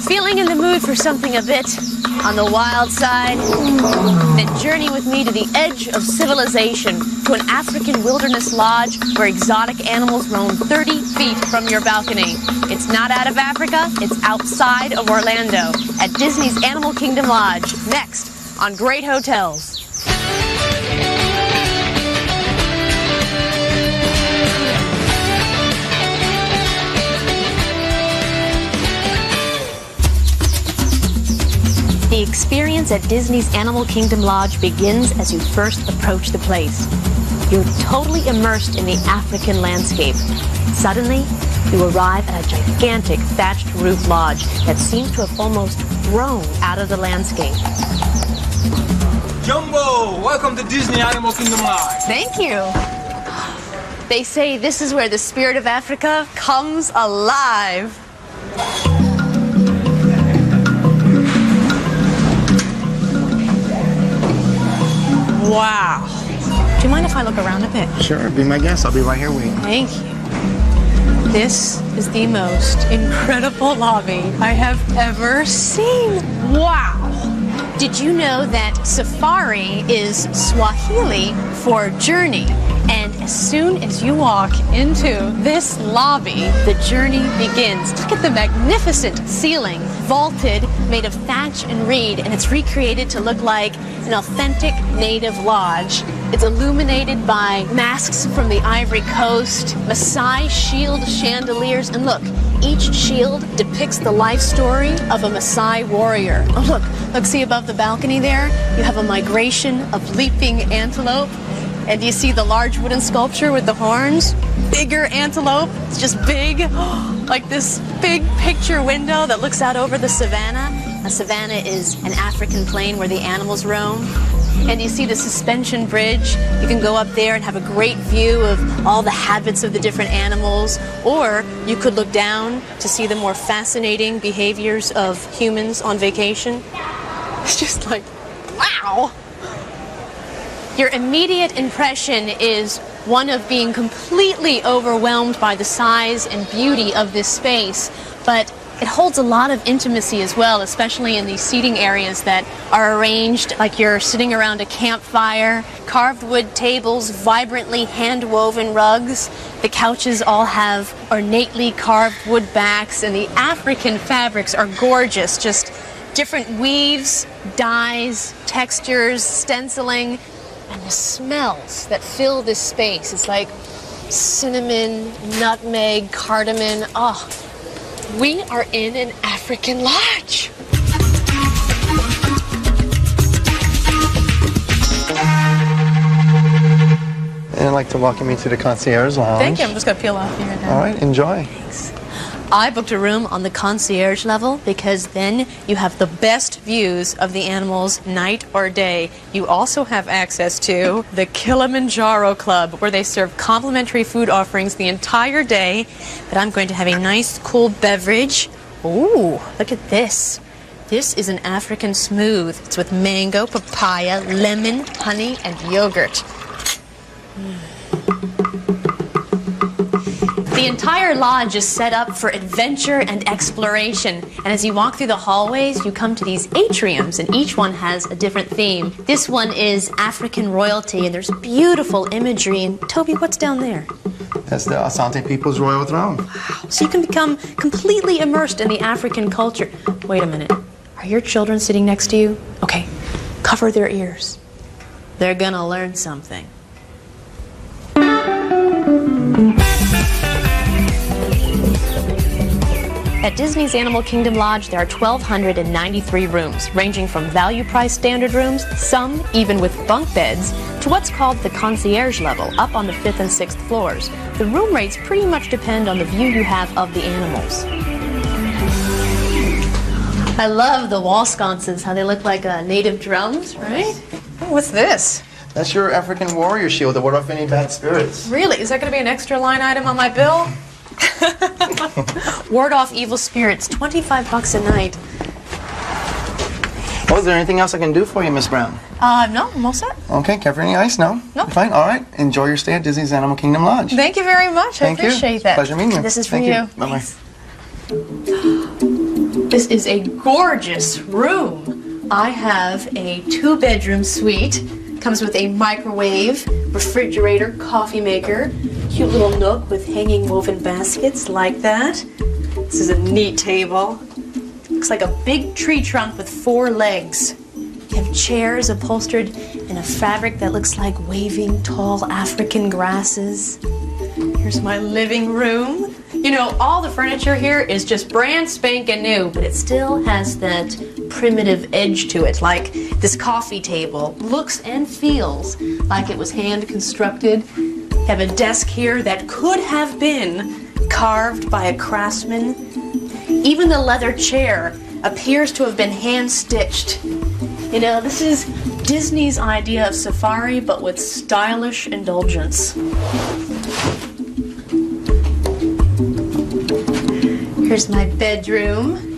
Feeling in the mood for something a bit on the wild side? Then journey with me to the edge of civilization, to an African wilderness lodge where exotic animals roam 30 feet from your balcony. It's not out of Africa, it's outside of Orlando at Disney's Animal Kingdom Lodge. Next on Great Hotels. The experience at Disney's Animal Kingdom Lodge begins as you first approach the place. You're totally immersed in the African landscape. Suddenly, you arrive at a gigantic thatched roof lodge that seems to have almost grown out of the landscape. Jumbo, welcome to Disney Animal Kingdom Lodge. Thank you. They say this is where the spirit of Africa comes alive. Wow. Do you mind if I look around a bit? Sure, be my guest. I'll be right here waiting. Thank you. This is the most incredible lobby I have ever seen. Wow. Did you know that safari is Swahili for journey? And as soon as you walk into this lobby, the journey begins. Look at the magnificent ceiling, vaulted, made of thatch and reed, and it's recreated to look like an authentic native lodge. It's illuminated by masks from the Ivory Coast, Maasai shield chandeliers, and look, each shield depicts the life story of a Maasai warrior. Oh, look, see above the balcony there? You have a migration of leaping antelope. And do you see the large wooden sculpture with the horns? Bigger antelope. It's just big, like this big picture window that looks out over the savannah. A savannah is an African plain where the animals roam. And you see the suspension bridge. You can go up there and have a great view of all the habits of the different animals. Or you could look down to see the more fascinating behaviors of humans on vacation. It's just like, wow. Your immediate impression is one of being completely overwhelmed by the size and beauty of this space, but it holds a lot of intimacy as well, especially in these seating areas that are arranged like you're sitting around a campfire. Carved wood tables, vibrantly hand-woven rugs. The couches all have ornately carved wood backs, and the African fabrics are gorgeous. Just different weaves, dyes, textures, stenciling. And the smells that fill this space, it's like cinnamon, nutmeg, cardamom. Oh, we are in an African lodge. And I'd like to welcome you to the concierge lounge. Thank you. I'm just going to peel off here now. All right, enjoy. Thanks. I booked a room on the concierge level because then you have the best views of the animals night or day. You also have access to the Kilimanjaro Club, where they serve complimentary food offerings the entire day. But I'm going to have a nice cool beverage. Ooh, look at this. This is an African smooth. It's with mango, papaya, lemon, honey, and yogurt. The entire lodge is set up for adventure and exploration. And as you walk through the hallways, you come to these atriums, and each one has a different theme. This one is African royalty, and there's beautiful imagery. And Toby, what's down there? That's the Asante People's Royal Throne. Wow. So you can become completely immersed in the African culture. Wait a minute. Are your children sitting next to you? Okay, cover their ears. They're gonna learn something. At Disney's Animal Kingdom Lodge, there are 1,293 rooms, ranging from value-priced standard rooms, some even with bunk beds, to what's called the concierge level, up on the 5th and 6th floors. The room rates pretty much depend on the view you have of the animals. I love the wall sconces, how they look like native drums, right? Oh, what's this? That's your African warrior shield to ward off any bad spirits. Really? Is that going to be an extra line item on my bill? Ward off evil spirits, $25 a night. Oh, is there anything else I can do for you, Miss Brown? No, I'm all set. Okay, care for any ice? No? No. Fine, all right. Enjoy your stay at Disney's Animal Kingdom Lodge. Thank you very much. I appreciate that. Pleasure meeting you. This is for Thank you. Bye-bye. This is a gorgeous room. I have a 2-bedroom suite. Comes with a microwave, refrigerator, coffee maker, cute little nook with hanging woven baskets like that. This is a neat table. Looks like a big tree trunk with 4 legs. You have chairs upholstered in a fabric that looks like waving tall African grasses. Here's my living room. You know, all the furniture here is just brand spanking new, but it still has that primitive edge to it. Like this coffee table looks and feels like it was hand constructed. You have a desk here that could have been carved by a craftsman. Even the leather chair appears to have been hand stitched. You know, this is Disney's idea of safari, but with stylish indulgence. Here's my bedroom.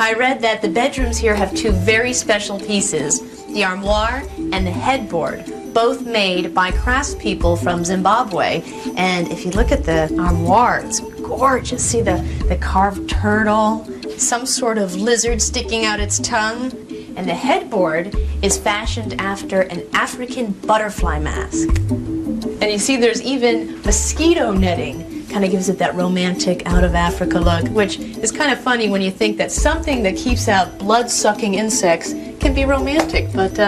I read that the bedrooms here have 2 very special pieces, the armoire and the headboard, both made by craftspeople from Zimbabwe. And if you look at the armoire, it's gorgeous. See the carved turtle, some sort of lizard sticking out its tongue. And the headboard is fashioned after an African butterfly mask. And you see there's even mosquito netting. Kind of gives it that romantic out of Africa look, which is kind of funny when you think that something that keeps out blood-sucking insects can be romantic, but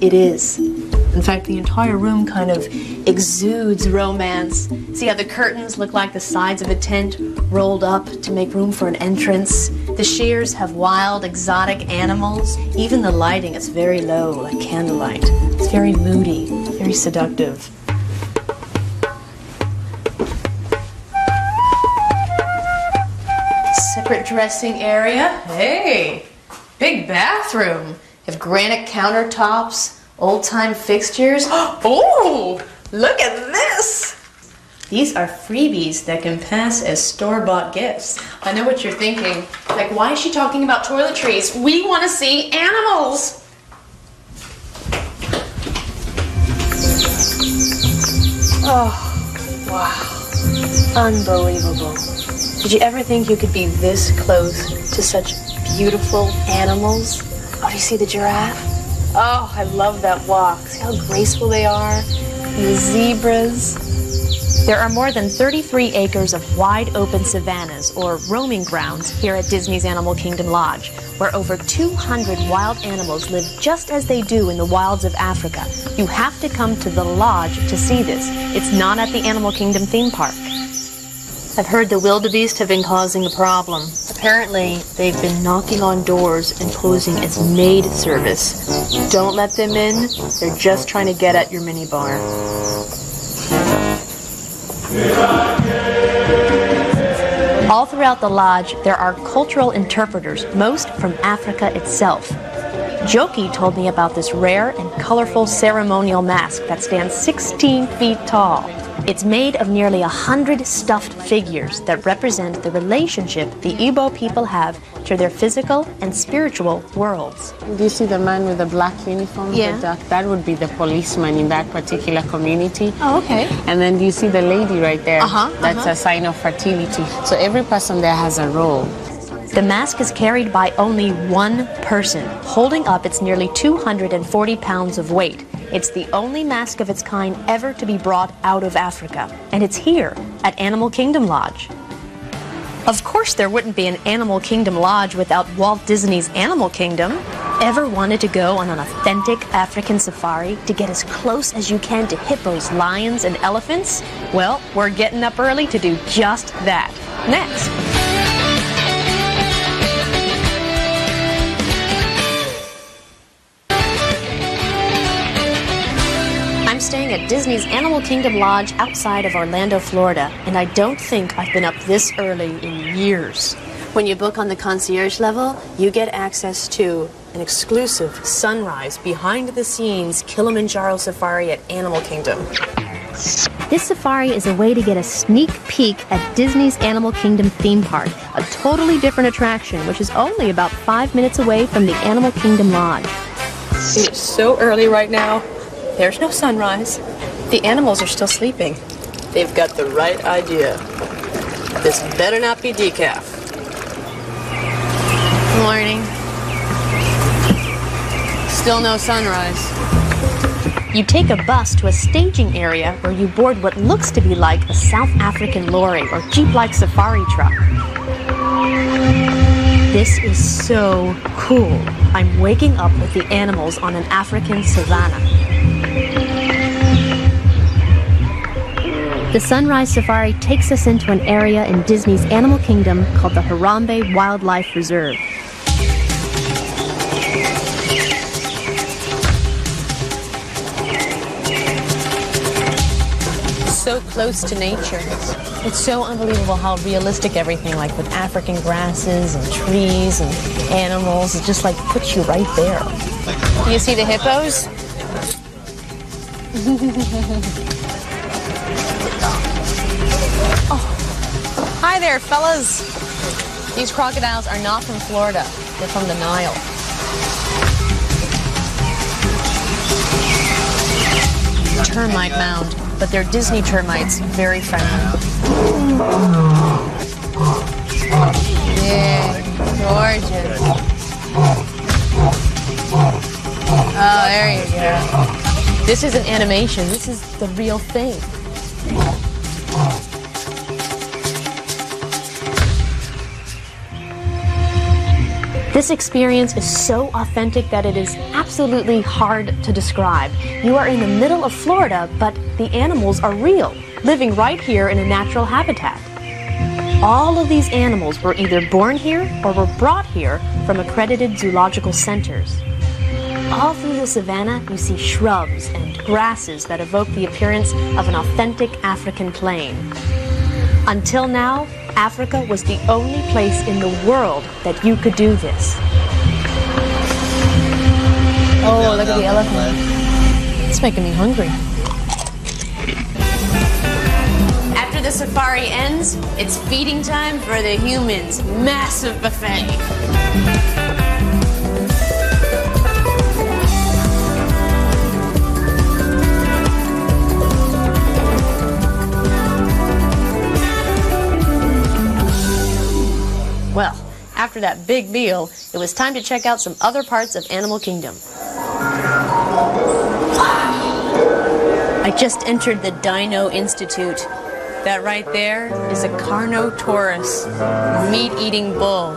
it is. In fact, the entire room kind of exudes romance. See how the curtains look like the sides of a tent rolled up to make room for an entrance? The shears have wild, exotic animals. Even the lighting is very low, like candlelight. It's very moody, very seductive. Separate dressing area. Hey, big bathroom. You have granite countertops, old-time fixtures. Oh, look at this. These are freebies that can pass as store-bought gifts. I know what you're thinking. Like, why is she talking about toiletries? We want to see animals. Oh, wow. Unbelievable. Did you ever think you could be this close to such beautiful animals? Oh, do you see the giraffe? Oh, I love that walk. See how graceful they are? The zebras. There are more than 33 acres of wide open savannas, or roaming grounds, here at Disney's Animal Kingdom Lodge, where over 200 wild animals live just as they do in the wilds of Africa. You have to come to the lodge to see this. It's not at the Animal Kingdom theme park. I've heard the wildebeest have been causing a problem. Apparently, they've been knocking on doors and posing as maid service. Don't let them in. They're just trying to get at your minibar. All throughout the lodge, there are cultural interpreters, most from Africa itself. Joki told me about this rare and colorful ceremonial mask that stands 16 feet tall. It's made of nearly 100 stuffed figures that represent the relationship the Igbo people have to their physical and spiritual worlds. Do you see the man with the black uniform? Yeah. That would be the policeman in that particular community. Oh, okay. And then do you see the lady right there? That's uh-huh. a sign of fertility. So every person there has a role. The mask is carried by only one person, holding up its nearly 240 pounds of weight. It's the only mask of its kind ever to be brought out of Africa, and it's here at Animal Kingdom Lodge. Of course there wouldn't be an Animal Kingdom Lodge without Walt Disney's Animal Kingdom. Ever wanted to go on an authentic African safari to get as close as you can to hippos, lions, and elephants? Well, we're getting up early to do just that. Next. I'm staying at Disney's Animal Kingdom Lodge outside of Orlando, Florida, and I don't think I've been up this early in years. When you book on the concierge level, you get access to an exclusive sunrise behind-the-scenes Kilimanjaro safari at Animal Kingdom. This safari is a way to get a sneak peek at Disney's Animal Kingdom theme park, a totally different attraction, which is only about 5 minutes away from the Animal Kingdom Lodge. It's so early right now. There's no sunrise. The animals are still sleeping. They've got the right idea. This better not be decaf. Morning. Still no sunrise. You take a bus to a staging area where you board what looks to be like a South African lorry or Jeep-like safari truck. This is so cool. I'm waking up with the animals on an African savanna. The Sunrise Safari takes us into an area in Disney's Animal Kingdom called the Harambe Wildlife Reserve. So close to nature. It's so unbelievable how realistic everything, like with African grasses and trees and animals, it just like puts you right there. Do you see the hippos? Oh. Hi there, fellas. These crocodiles are not from Florida. They're from the Nile. Termite mound, but they're Disney termites, very friendly. Yeah, gorgeous. Oh, there you go. This isn't animation, this is the real thing. This experience is so authentic that it is absolutely hard to describe. You are in the middle of Florida, but the animals are real, living right here in a natural habitat. All of these animals were either born here or were brought here from accredited zoological centers. All through the savannah, you see shrubs and grasses that evoke the appearance of an authentic African plain. Until now, Africa was the only place in the world that you could do this. Oh, look at the elephant. It's making me hungry. After the safari ends, it's feeding time for the humans. Massive buffet. Well, after that big meal, it was time to check out some other parts of Animal Kingdom. I just entered the Dino Institute. That right there is a Carnotaurus, meat-eating bull.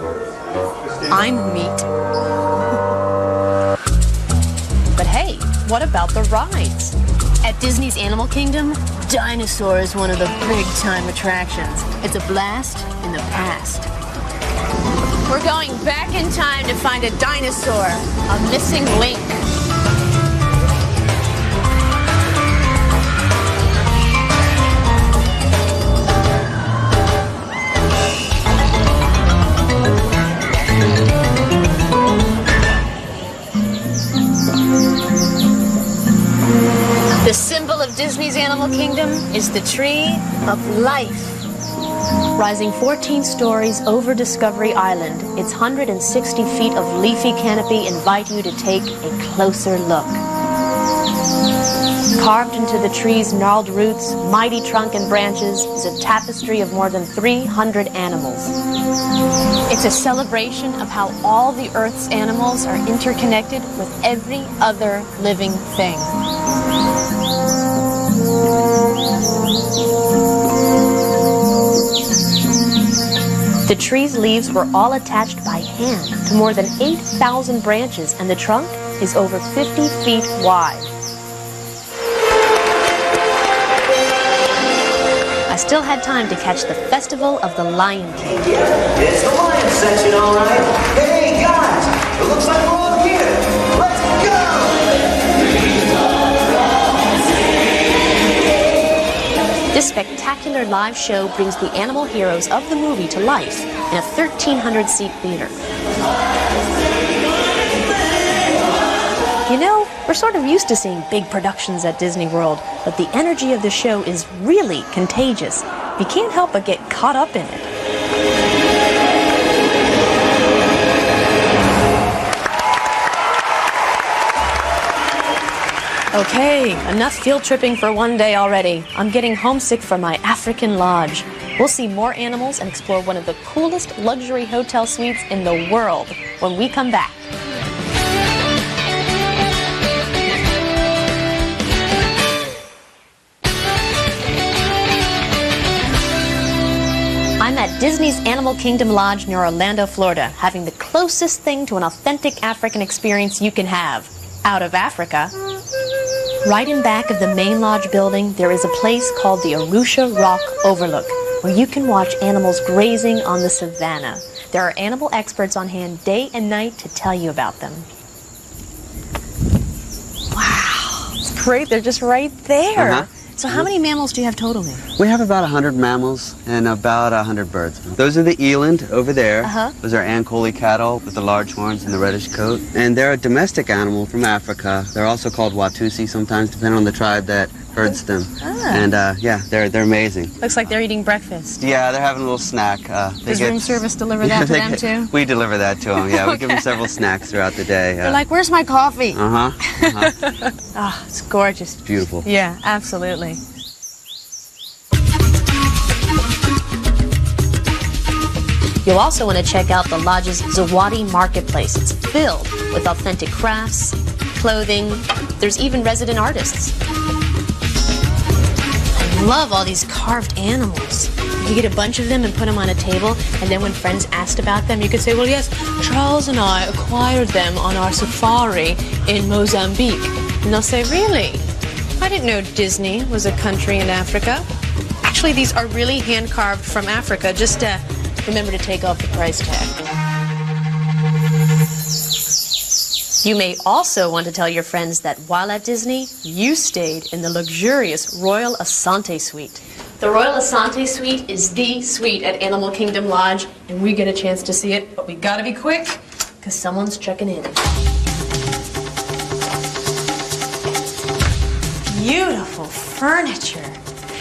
I'm meat. But hey, what about the rides? At Disney's Animal Kingdom, Dinosaur is one of the big-time attractions. It's a blast in the past. We're going back in time to find a dinosaur, a missing link. The symbol of Disney's Animal Kingdom is the Tree of Life. Rising 14 stories over Discovery Island, its 160 feet of leafy canopy invite you to take a closer look. Carved into the tree's gnarled roots, mighty trunk and branches is a tapestry of more than 300 animals. It's a celebration of how all the Earth's animals are interconnected with every other living thing. The tree's leaves were all attached by hand to more than 8,000 branches, and the trunk is over 50 feet wide. I still had time to catch the Festival of the Lion King. It's the lion section, all right. Hey, guys, it looks like we're all here. Let's go! This spectacular live show brings the animal heroes of the movie to life in a 1,300-seat theater. You know, we're sort of used to seeing big productions at Disney World, but the energy of the show is really contagious. You can't help but get caught up in it. Okay, enough field tripping for one day already. I'm getting homesick for my African lodge. We'll see more animals and explore one of the coolest luxury hotel suites in the world when we come back. I'm at Disney's Animal Kingdom Lodge near Orlando, Florida, having the closest thing to an authentic African experience you can have. Out of Africa. Right in back of the main lodge building, there is a place called the Arusha Rock Overlook, where you can watch animals grazing on the savannah. There are animal experts on hand day and night to tell you about them. Wow, it's great. They're just right there. So how many mammals do you have total there? We have about 100 mammals and about 100 birds. Those are the eland over there. Those are Ankole cattle with the large horns and the reddish coat. And they're a domestic animal from Africa. They're also called Watusi sometimes, depending on the tribe that herds them. And yeah, they're amazing. Looks like they're eating breakfast. Yeah, they're having a little snack. Does room service deliver that to them too? We deliver that to them, yeah. We give them several snacks throughout the day. They're like, where's my coffee? Oh, it's gorgeous. It's beautiful. Yeah, absolutely. You'll also want to check out the lodge's Zawadi Marketplace. It's filled with authentic crafts, clothing. There's even resident artists. I love all these carved animals. You get a bunch of them and put them on a table, and then when friends asked about them, you could say, well, yes, Charles and I acquired them on our safari in Mozambique. And they'll say, really? I didn't know Disney was a country in Africa. Actually, these are really hand-carved from Africa. Just remember to take off the price tag. You may also want to tell your friends that while at Disney, you stayed in the luxurious Royal Asante Suite. The Royal Asante Suite is the suite at Animal Kingdom Lodge, and we get a chance to see it, but we gotta be quick, because someone's checking in. Beautiful furniture.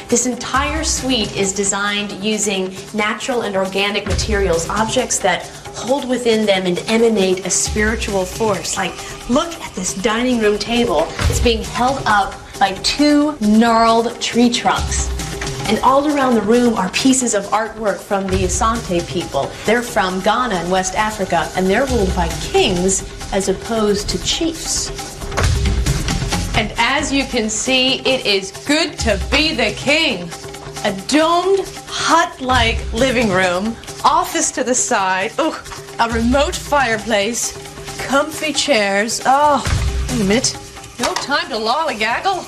This entire suite is designed using natural and organic materials, objects that hold within them and emanate a spiritual force. Like, look at this dining room table. It's being held up by 2 gnarled tree trunks. And all around the room are pieces of artwork from the Asante people. They're from Ghana in West Africa, and they're ruled by kings as opposed to chiefs. And as you can see, it is good to be the king. A domed, hut-like living room, office to the side, a remote fireplace, comfy chairs. Oh, wait a minute. No time to lollygaggle.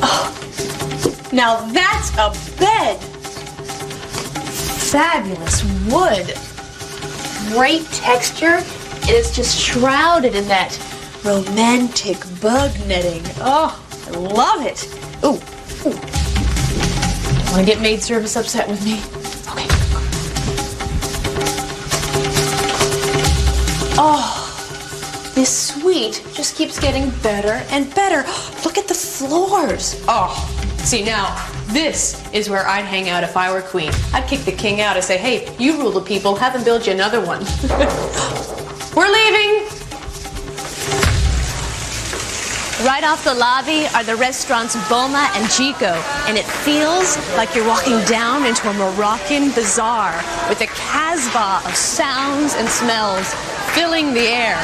Oh, now that's a bed. Fabulous wood. Great texture, and it's just shrouded in that romantic bug netting. Oh, I love it. Ooh. Don't want to get maid service upset with me. Okay. Oh, this suite just keeps getting better and better. Look at the floors. Oh, see now, this is where I'd hang out if I were queen. I'd kick the king out and say, hey, you rule the people, have them build you another one. We're leaving. Right off the lobby are the restaurants Boma and Chico, and it feels like you're walking down into a Moroccan bazaar with a Casbah of sounds and smells filling the air.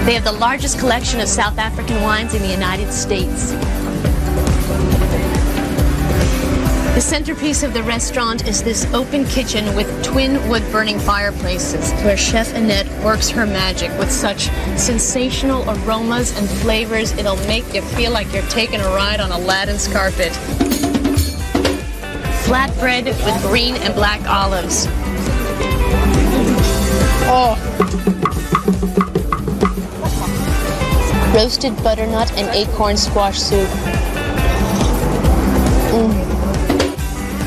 They have the largest collection of South African wines in the United States. The centerpiece of the restaurant is this open kitchen with twin wood-burning fireplaces where Chef Annette works her magic with such sensational aromas and flavors it'll make you feel like you're taking a ride on Aladdin's carpet. Flatbread with green and black olives. Oh. Roasted butternut and acorn squash soup.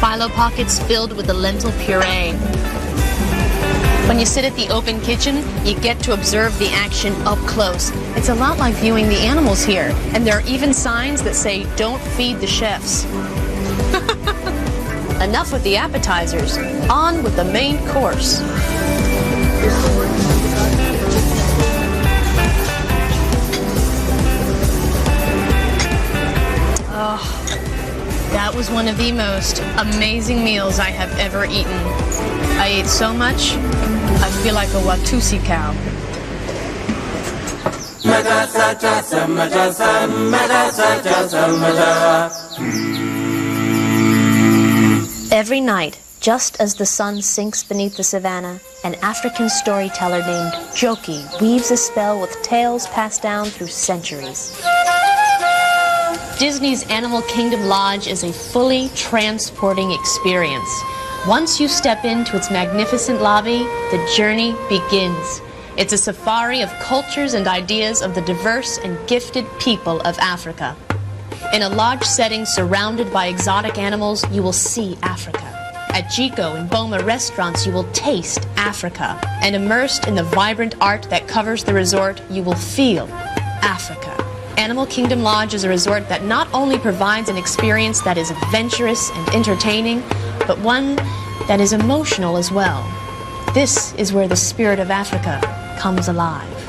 Phyllo pockets filled with the lentil puree. When you sit at the open kitchen, you get to observe the action up close. It's a lot like viewing the animals here, and there are even signs that say, don't feed the chefs. enough with the appetizers. On with the main course. Oh, that was one of the most amazing meals I have ever eaten. I ate so much, I feel like a Watusi cow. Every night, just as the sun sinks beneath the savannah, an African storyteller named Joki weaves a spell with tales passed down through centuries. Disney's Animal Kingdom Lodge is a fully transporting experience. Once you step into its magnificent lobby, the journey begins. It's a safari of cultures and ideas of the diverse and gifted people of Africa. In a lodge setting surrounded by exotic animals, you will see Africa. At Jiko and Boma restaurants, you will taste Africa. And immersed in the vibrant art that covers the resort, you will feel Africa. Animal Kingdom Lodge is a resort that not only provides an experience that is adventurous and entertaining, but one that is emotional as well. This is where the spirit of Africa comes alive.